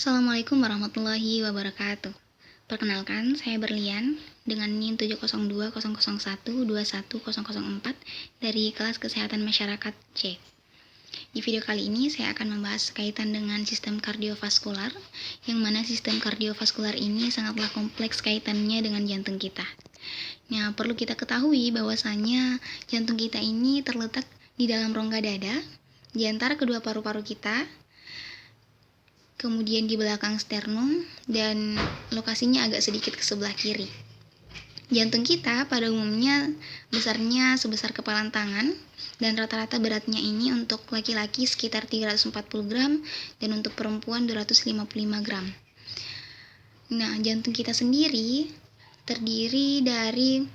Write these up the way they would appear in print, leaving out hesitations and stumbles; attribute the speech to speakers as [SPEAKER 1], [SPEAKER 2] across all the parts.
[SPEAKER 1] Assalamualaikum warahmatullahi wabarakatuh. Perkenalkan, saya Berlian dengan NIM 70200121004 dari kelas Kesehatan Masyarakat C. Di video kali ini saya akan membahas kaitan dengan sistem kardiovaskular, yang mana sistem kardiovaskular ini sangatlah kompleks kaitannya dengan jantung kita. Nah, perlu kita ketahui bahwasanya jantung kita ini terletak di dalam rongga dada, di antara kedua paru-paru kita, kemudian di belakang sternum, dan lokasinya agak sedikit ke sebelah kiri. Jantung kita pada umumnya besarnya sebesar kepalan tangan, dan rata-rata beratnya ini untuk laki-laki sekitar 340 gram dan untuk perempuan 255 gram. Nah, jantung kita sendiri terdiri dari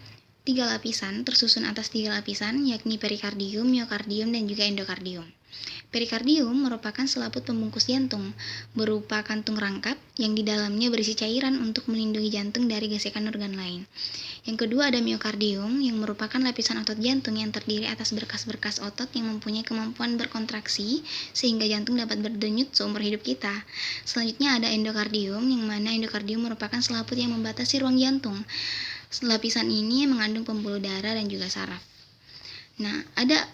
[SPEAKER 1] 3 lapisan, tersusun atas 3 lapisan, yakni perikardium, miokardium, dan juga endokardium. Perikardium merupakan selaput pembungkus jantung, berupa kantung rangkap yang di dalamnya berisi cairan untuk melindungi jantung dari gesekan organ lain. Yang kedua ada miokardium, yang merupakan lapisan otot jantung yang terdiri atas berkas-berkas otot yang mempunyai kemampuan berkontraksi sehingga jantung dapat berdenyut seumur hidup kita. Selanjutnya ada endokardium, yang mana endokardium merupakan selaput yang membatasi ruang jantung. Lapisan ini mengandung pembuluh darah dan juga saraf. Nah, ada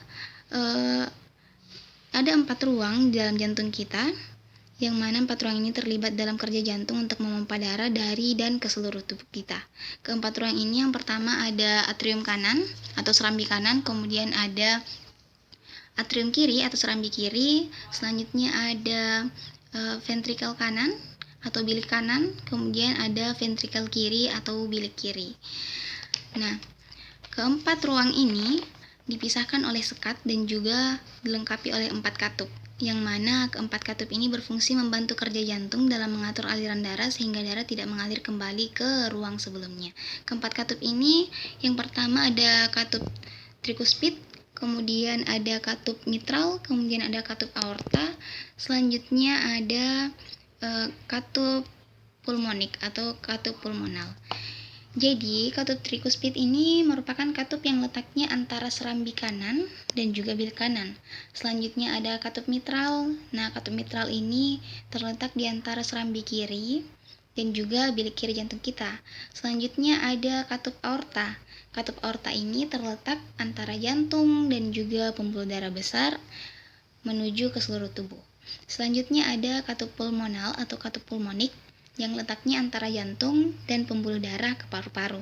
[SPEAKER 1] 4 ruang di dalam jantung kita, yang mana 4 ruang ini terlibat dalam kerja jantung untuk memompa darah dari dan ke seluruh tubuh kita. Keempat ruang ini yang pertama ada atrium kanan atau serambi kanan, kemudian ada atrium kiri atau serambi kiri, selanjutnya ada ventrikel kanan atau bilik kanan, kemudian ada ventrikel kiri atau bilik kiri. Nah, keempat ruang ini dipisahkan oleh sekat dan juga dilengkapi oleh 4 katup, yang mana keempat katup ini berfungsi membantu kerja jantung dalam mengatur aliran darah sehingga darah tidak mengalir kembali ke ruang sebelumnya. Keempat katup ini yang pertama ada katup trikuspid, kemudian ada katup mitral, kemudian ada katup aorta, selanjutnya ada katup pulmonik atau katup pulmonal. Jadi, katup trikuspid ini merupakan katup yang letaknya antara serambi kanan dan juga bilik kanan. Selanjutnya ada katup mitral. Nah, katup mitral ini terletak di antara serambi kiri dan juga bilik kiri jantung kita. Selanjutnya ada katup aorta. Katup aorta ini terletak antara jantung dan juga pembuluh darah besar menuju ke seluruh tubuh. Selanjutnya ada katup pulmonal atau katup pulmonik, yang letaknya antara jantung dan pembuluh darah ke paru-paru.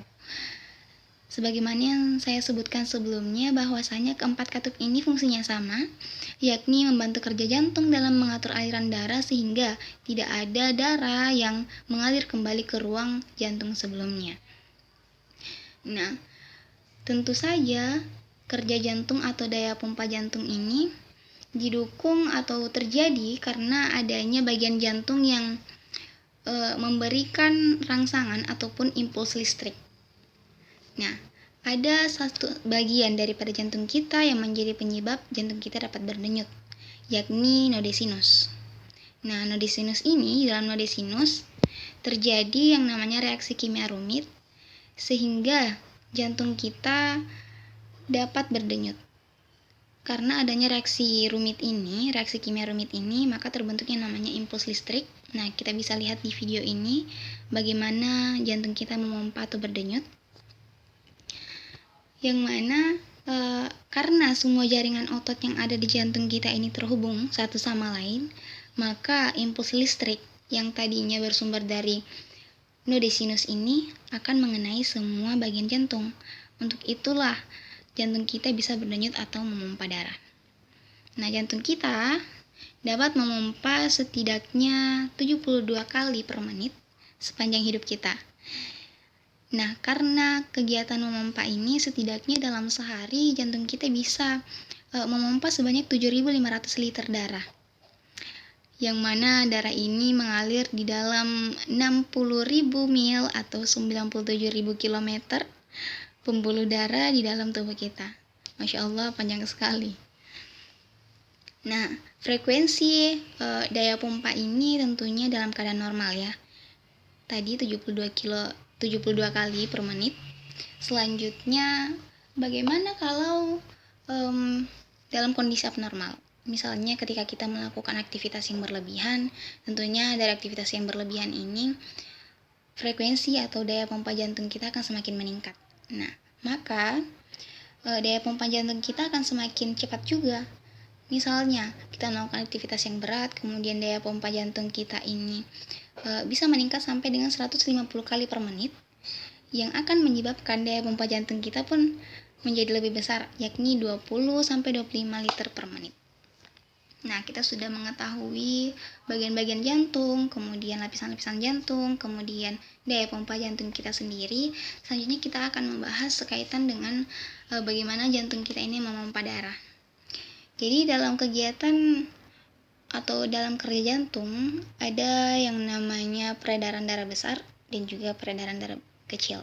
[SPEAKER 1] Sebagaimana yang saya sebutkan sebelumnya, bahwasanya keempat katup ini fungsinya sama, yakni membantu kerja jantung dalam mengatur aliran darah sehingga tidak ada darah yang mengalir kembali ke ruang jantung sebelumnya. Nah, tentu saja kerja jantung atau daya pompa jantung ini didukung atau terjadi karena adanya bagian jantung yang memberikan rangsangan ataupun impuls listrik. Nah, ada satu bagian daripada jantung kita yang menjadi penyebab jantung kita dapat berdenyut, yakni node sinus. Nah, node sinus ini, dalam node sinus terjadi yang namanya reaksi kimia rumit sehingga jantung kita dapat berdenyut. Karena adanya reaksi kimia rumit ini, maka terbentuk yang namanya impuls listrik. Nah, kita bisa lihat di video ini bagaimana jantung kita memompa atau berdenyut. Yang mana karena semua jaringan otot yang ada di jantung kita ini terhubung satu sama lain, maka impuls listrik yang tadinya bersumber dari node sinus ini akan mengenai semua bagian jantung. Untuk itulah jantung kita bisa berdenyut atau memompa darah. Nah, jantung kita dapat memompa setidaknya 72 kali per menit sepanjang hidup kita. Nah, karena kegiatan memompa ini setidaknya dalam sehari jantung kita bisa memompa sebanyak 7.500 liter darah. Yang mana darah ini mengalir di dalam 60.000 mil atau 97.000 kilometer pembuluh darah di dalam tubuh kita. Masya Allah, panjang sekali. Nah, frekuensi daya pompa ini tentunya dalam keadaan normal ya. Tadi 72 kali per menit. Selanjutnya, bagaimana kalau dalam kondisi abnormal? Misalnya ketika kita melakukan aktivitas yang berlebihan, tentunya dari aktivitas yang berlebihan ini frekuensi atau daya pompa jantung kita akan semakin meningkat. Nah, maka daya pompa jantung kita akan semakin cepat juga. Misalnya, kita melakukan aktivitas yang berat, kemudian daya pompa jantung kita ini bisa meningkat sampai dengan 150 kali per menit, yang akan menyebabkan daya pompa jantung kita pun menjadi lebih besar, yakni 20-25 liter per menit. Nah, kita sudah mengetahui bagian-bagian jantung, kemudian lapisan-lapisan jantung, kemudian daya pompa jantung kita sendiri. Selanjutnya kita akan membahas sekaitan dengan bagaimana jantung kita ini memompa darah. Jadi dalam kegiatan atau dalam kerja jantung ada yang namanya peredaran darah besar dan juga peredaran darah kecil.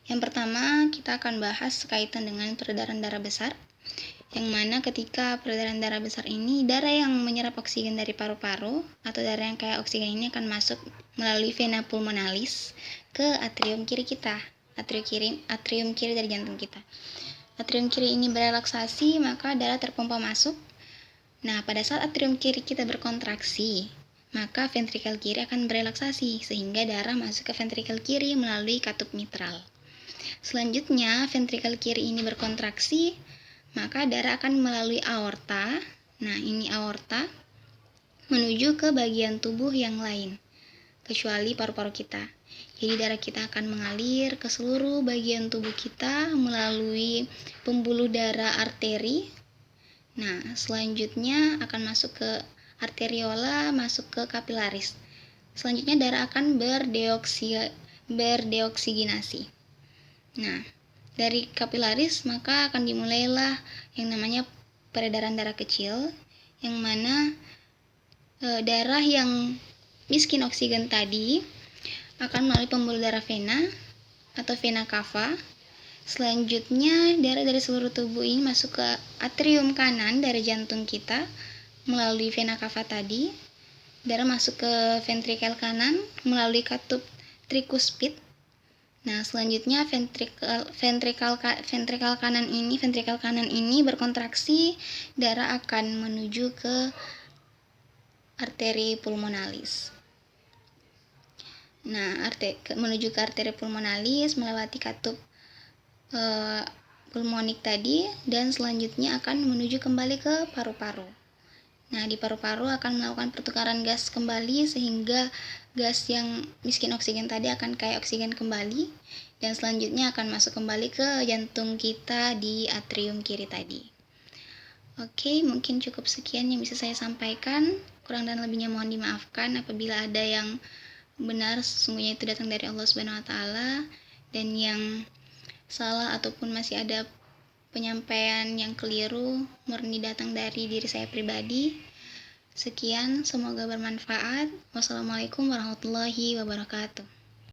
[SPEAKER 1] Yang pertama kita akan bahas sekaitan dengan peredaran darah besar, yang mana ketika peredaran darah besar ini, darah yang menyerap oksigen dari paru-paru atau darah yang kaya oksigen ini akan masuk melalui vena pulmonalis ke atrium kiri kita, atrium kiri dari jantung kita. Atrium kiri ini berelaksasi, maka darah terpompa masuk. Nah, pada saat atrium kiri kita berkontraksi, maka ventrikel kiri akan berelaksasi sehingga darah masuk ke ventrikel kiri melalui katup mitral. Selanjutnya, ventrikel kiri ini berkontraksi, maka darah akan melalui aorta. Nah, ini aorta menuju ke bagian tubuh yang lain, kecuali paru-paru kita. Jadi darah kita akan mengalir ke seluruh bagian tubuh kita melalui pembuluh darah arteri. Nah, selanjutnya akan masuk ke arteriola, masuk ke kapilaris. Selanjutnya darah akan berdioksigenasi. Nah, dari kapilaris maka akan dimulailah yang namanya peredaran darah kecil, yang mana darah yang miskin oksigen tadi akan melalui pembuluh darah vena atau vena cava. Selanjutnya darah dari seluruh tubuh ini masuk ke atrium kanan dari jantung kita melalui vena cava tadi. Darah masuk ke ventrikel kanan melalui katup trikuspid. Nah, selanjutnya ventrikel kanan ini berkontraksi, darah akan menuju ke arteri pulmonalis. Nah, menuju ke arteri pulmonalis melewati katup pulmonik tadi, dan selanjutnya akan menuju kembali ke paru-paru. Nah, di paru-paru akan melakukan pertukaran gas kembali sehingga gas yang miskin oksigen tadi akan kaya oksigen kembali, dan selanjutnya akan masuk kembali ke jantung kita di atrium kiri tadi. Oke, mungkin cukup sekian yang bisa saya sampaikan. Kurang dan lebihnya mohon dimaafkan apabila ada yang benar sesungguhnya itu datang dari Allah Subhanahu wa taala, dan yang salah ataupun masih ada penyampaian yang keliru murni datang dari diri saya pribadi. Sekian, semoga bermanfaat. Wassalamualaikum warahmatullahi wabarakatuh.